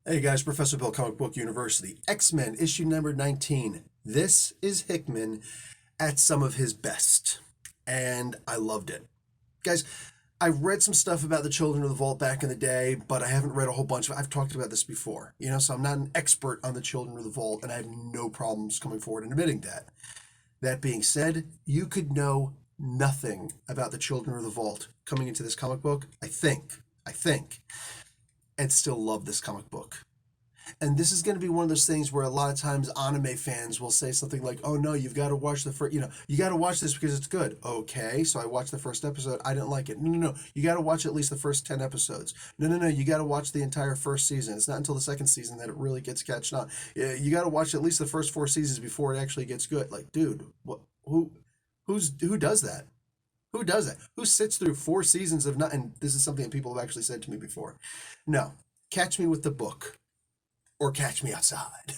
Hey guys, Professor Bill, Comic Book University. X-Men, issue number 19. This is Hickman at some of his best. And I loved it. Guys, I've read some stuff about the Children of the Vault back in the day, but I haven't read a whole bunch of I've talked about this before, so I'm not an expert on the Children of the Vault, and I have no problems coming forward and admitting that. That being said, you could know nothing about the Children of the Vault coming into this comic book, I think, and still love this comic book. And this is going to be one of those things where a lot of times anime fans will say something like, "Oh no, you've got to watch the first, you got to watch this because it's good." Okay, so I watched the first episode. I didn't like it. No, no, no. You got to watch at least the first 10 episodes. No, no, no. You got to watch the entire first season. It's not until the second season that it really gets catched on. You got to watch at least the first 4 seasons before it actually gets good. Like, dude, what? Who does that? Who does that? Who sits through 4 seasons of not? And this is something that people have actually said to me before. No, catch me with the book or catch me outside.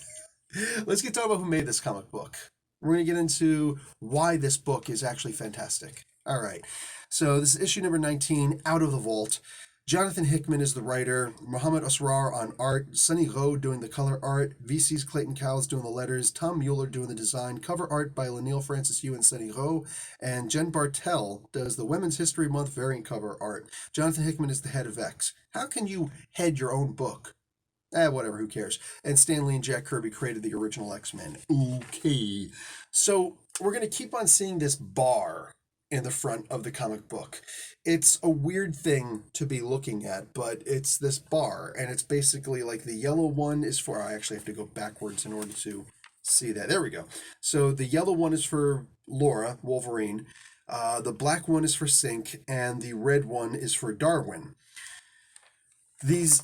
Let's get talking about who made this comic book. We're going to get into why this book is actually fantastic. All right. So this is issue number 19, Out of the Vault. Jonathan Hickman is the writer, Muhammad Asrar on art, Sunny Gho doing the color art, VC's Clayton Cowles doing the letters, Tom Mueller doing the design, cover art by Lanil Francis Yu and Sunny Gho, and Jen Bartel does the Women's History Month variant cover art. Jonathan Hickman is the head of X. How can you head your own book? Whatever, who cares? And Stan Lee and Jack Kirby created the original X-Men. Okay. So we're going to keep on seeing this bar in the front of the comic book. It's a weird thing to be looking at, but it's this bar, and it's basically like the yellow one is for, I actually have to go backwards in order to see that. There we go. So the yellow one is for Laura, Wolverine. The black one is for Synch, and the red one is for Darwin. These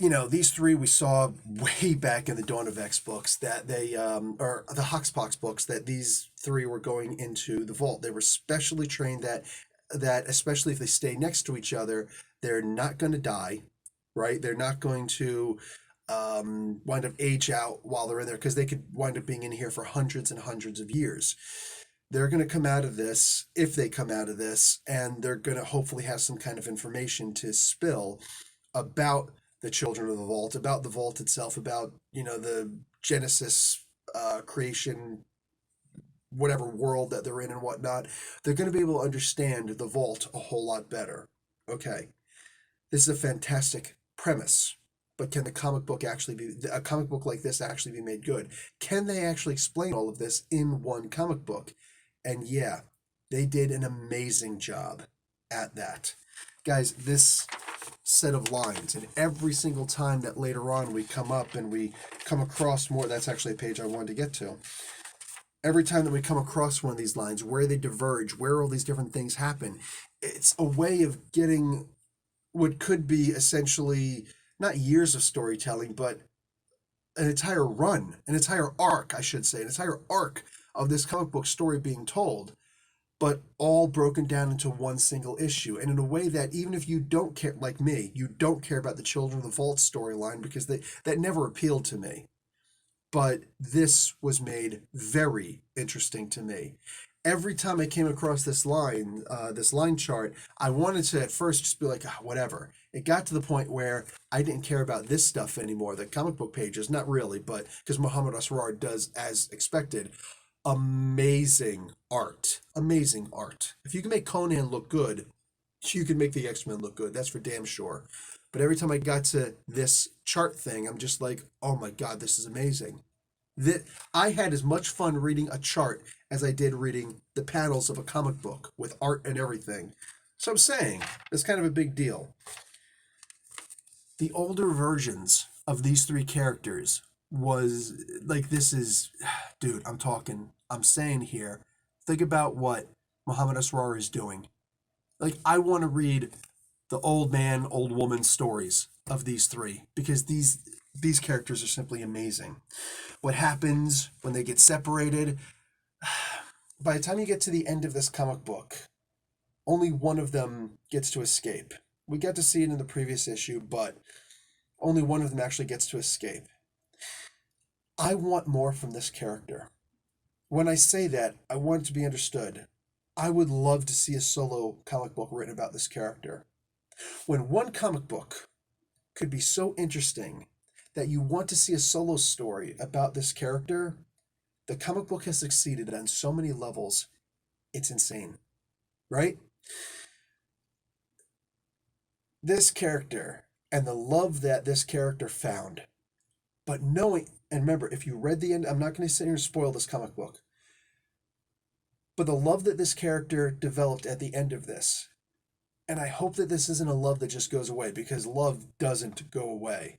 three we saw way back in the Dawn of X books that or the Hoxpox books, that these three were going into the vault. They were specially trained that especially if they stay next to each other, they're not going to die, right? They're not going to wind up age out while they're in there, because they could wind up being in here for hundreds and hundreds of years. They're going to come out of this, if they come out of this, and they're going to hopefully have some kind of information to spill about the Children of the Vault, about the vault itself, about the Genesis creation, whatever world that they're in and whatnot. They're going to be able to understand the vault a whole lot better. Okay, this is a fantastic premise, but can the comic book actually be a comic book like this actually be made good? Can they actually explain all of this in one comic book? And yeah, they did an amazing job at that. Guys, this set of lines, and every single time that later on we come up and we come across more, that's actually a page I wanted to get to. Every time that we come across one of these lines, where they diverge, where all these different things happen, it's a way of getting what could be essentially not years of storytelling, but an entire run, an entire arc, I should say, an entire arc of this comic book story being told, but all broken down into one single issue. And in a way that even if you don't care, like me, you don't care about the Children of the Vault storyline, because that never appealed to me. But this was made very interesting to me. Every time I came across this line chart, I wanted to at first just be like, whatever. It got to the point where I didn't care about this stuff anymore. The comic book pages, not really, but because Muhammad Asrar does as expected. Amazing art. Amazing art. If you can make Conan look good, you can make the X-Men look good. That's for damn sure. But every time I got to this chart thing, I'm just like, oh my God, this is amazing. That I had as much fun reading a chart as I did reading the panels of a comic book with art and everything. So I'm saying it's kind of a big deal. The older versions of these three characters was like, this is, dude, I'm saying here, think about what Muhammad Asrar is doing. Like, I want to read the old man, old woman stories of these three, because these characters are simply amazing. What happens when they get separated? By the time you get to the end of this comic book, only one of them gets to escape. We got to see it in the previous issue, but only one of them actually gets to escape. I want more from this character. When I say that, I want it to be understood. I would love to see a solo comic book written about this character. When one comic book could be so interesting that you want to see a solo story about this character, the comic book has succeeded on so many levels. It's insane, right? This character and the love that this character found, but knowing, and remember, if you read the end, I'm not going to sit here and spoil this comic book, but the love that this character developed at the end of this, and I hope that this isn't a love that just goes away, because love doesn't go away.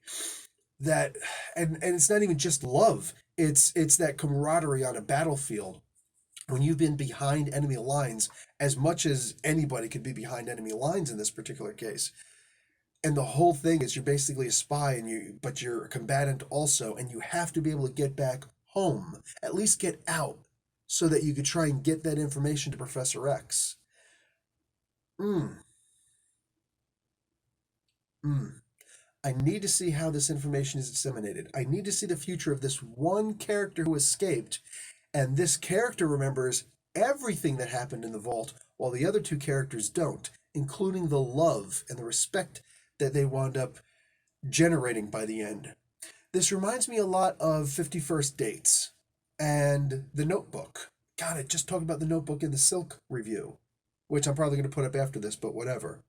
That, and it's not even just love. It's that camaraderie on a battlefield when you've been behind enemy lines as much as anybody could be behind enemy lines in this particular case. And the whole thing is you're basically a spy, and but you're a combatant also, and you have to be able to get back home, at least get out, so that you could try and get that information to Professor X. Mm, mm. I need to see how this information is disseminated. I need to see the future of this one character who escaped, and this character remembers everything that happened in the vault, while the other two characters don't, including the love and the respect that they wound up generating by the end. This reminds me a lot of 51st Dates and The Notebook. God, I just talked about The Notebook in the Silk review, which I'm probably going to put up after this, but whatever.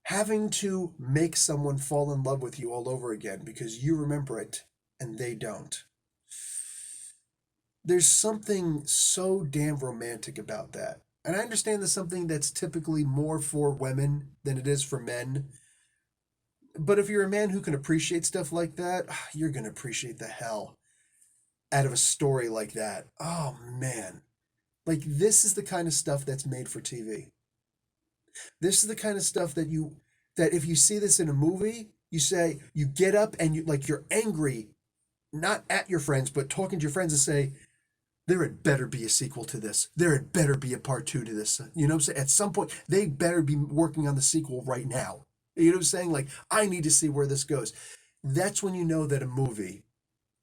Having to make someone fall in love with you all over again because you remember it and they don't. There's something so damn romantic about that. And I understand there's something that's typically more for women than it is for men. But if you're a man who can appreciate stuff like that, you're going to appreciate the hell out of a story like that. Oh, man. Like, this is the kind of stuff that's made for TV. This is the kind of stuff that if you see this in a movie, you say, you get up and you're angry, not at your friends, but talking to your friends and say, there had better be a sequel to this. There had better be a part two to this. You know what I'm saying? At some point, they better be working on the sequel right now. You know what I'm saying? Like, I need to see where this goes. That's when you know that a movie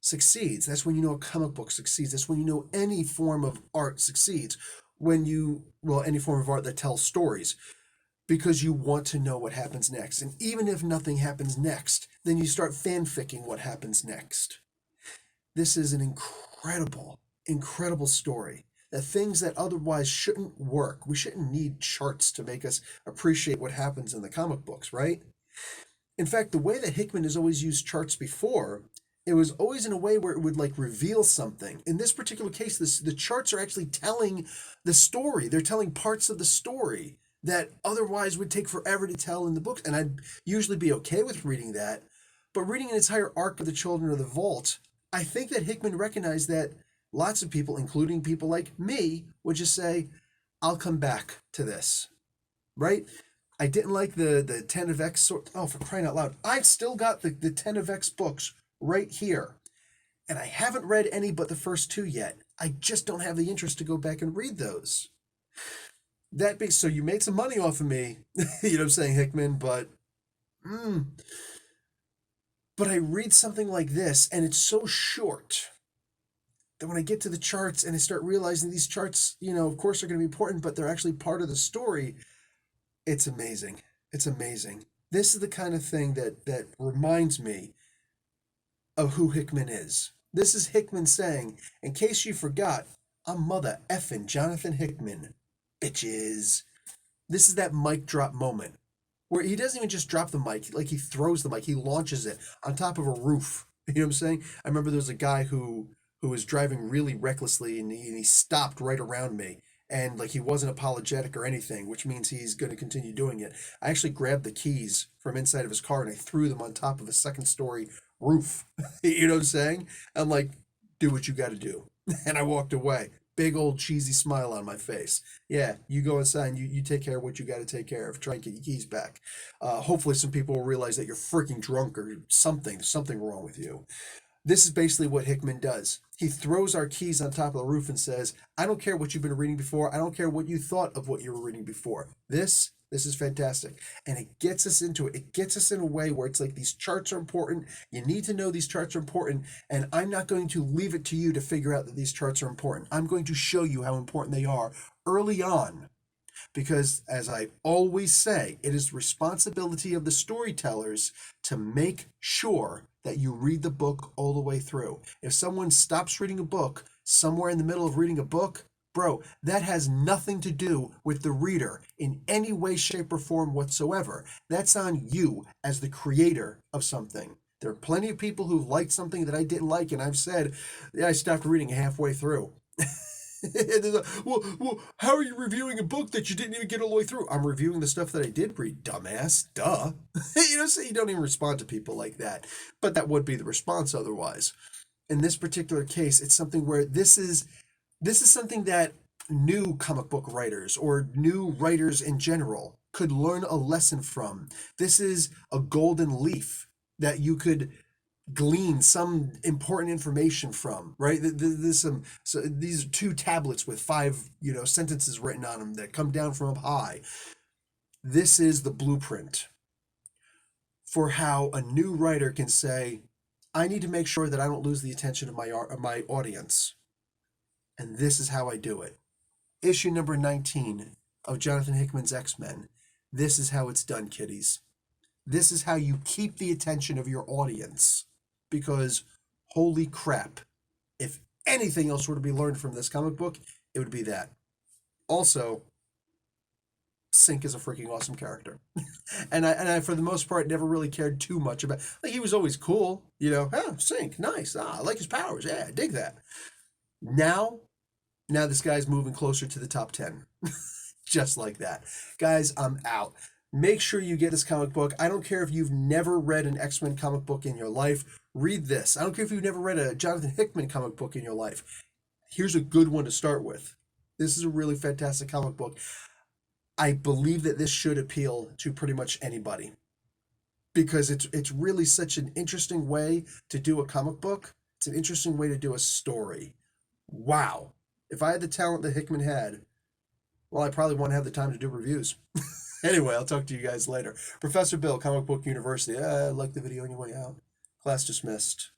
succeeds. That's when you know a comic book succeeds. That's when you know any form of art succeeds. Any form of art that tells stories, because you want to know what happens next. And even if nothing happens next, then you start fanficking what happens next. This is an incredible story. The things that otherwise shouldn't work. We shouldn't need charts to make us appreciate what happens in the comic books, right? In fact, the way that Hickman has always used charts before, it was always in a way where it would reveal something. In this particular case, the charts are actually telling the story. They're telling parts of the story that otherwise would take forever to tell in the books. And I'd usually be okay with reading that. But reading an entire arc of the Children of the Vault, I think that Hickman recognized that lots of people, including people like me, would just say, I'll come back to this, right? I didn't like the 10 of X sort. Oh, for crying out loud. I've still got the 10 of X books right here. And I haven't read any but the first two yet. I just don't have the interest to go back and read those. So you made some money off of me, you know what I'm saying, Hickman, but I read something like this and it's so short that when I get to the charts and I start realizing these charts, of course are going to be important, but they're actually part of the story, it's amazing. It's amazing. This is the kind of thing that reminds me of who Hickman is. This is Hickman saying, in case you forgot, I'm mother effing Jonathan Hickman, bitches. This is that mic drop moment where he doesn't even just drop the mic, like he throws the mic, he launches it on top of a roof. You know what I'm saying? I remember there was a guy who was driving really recklessly, and he stopped right around me, and he wasn't apologetic or anything, which means he's going to continue doing it. I actually grabbed the keys from inside of his car and I threw them on top of a second story roof. You know what I'm saying? I'm like, do what you got to do. And I walked away. Big old cheesy smile on my face. Yeah, you go inside and you take care of what you got to take care of. Try and get your keys back. Hopefully some people will realize that you're freaking drunk or something. There's something wrong with you. This is basically what Hickman does. He throws our keys on top of the roof and says, I don't care what you've been reading before. I don't care what you thought of what you were reading before. This is fantastic. And it gets us into it. It gets us in a way where it's like these charts are important. You need to know these charts are important. And I'm not going to leave it to you to figure out that these charts are important. I'm going to show you how important they are early on. Because, as I always say, it is the responsibility of the storytellers to make sure that you read the book all the way through. If someone stops reading a book somewhere in the middle of reading a book, bro, that has nothing to do with the reader in any way, shape, or form whatsoever. That's on you as the creator of something. There are plenty of people who've liked something that I didn't like, and I've said, yeah, I stopped reading halfway through. Well, how are you reviewing a book that you didn't even get all the way through? I'm reviewing the stuff that I did read, dumbass. Duh. So you don't even respond to people like that. But that would be the response otherwise. In this particular case, it's something where this is something that new comic book writers or new writers in general could learn a lesson from. This is a golden leaf that you could glean some important information from, right? There's some, so these are two tablets with five, sentences written on them that come down from up high. This is the blueprint for how a new writer can say, I need to make sure that I don't lose the attention of my audience. And this is how I do it. Issue number 19 of Jonathan Hickman's X-Men. This is how it's done, kiddies. This is how you keep the attention of your audience. Because, holy crap, if anything else were to be learned from this comic book, it would be that. Also, Sync is a freaking awesome character. and I, for the most part, never really cared too much about, like, he was always cool, oh, Sync, nice, I like his powers, yeah, I dig that. Now this guy's moving closer to the top 10. Just like that. Guys, I'm out. Make sure you get this comic book. I don't care if you've never read an X-Men comic book in your life. Read this. I don't care if you've never read a Jonathan Hickman comic book in your life. Here's a good one to start with. This is a really fantastic comic book. I believe that this should appeal to pretty much anybody. Because it's really such an interesting way to do a comic book. It's an interesting way to do a story. Wow. If I had the talent that Hickman had, well, I probably wouldn't have the time to do reviews. Anyway, I'll talk to you guys later. Professor Bill, Comic Book University. Like the video on your way out. Class dismissed.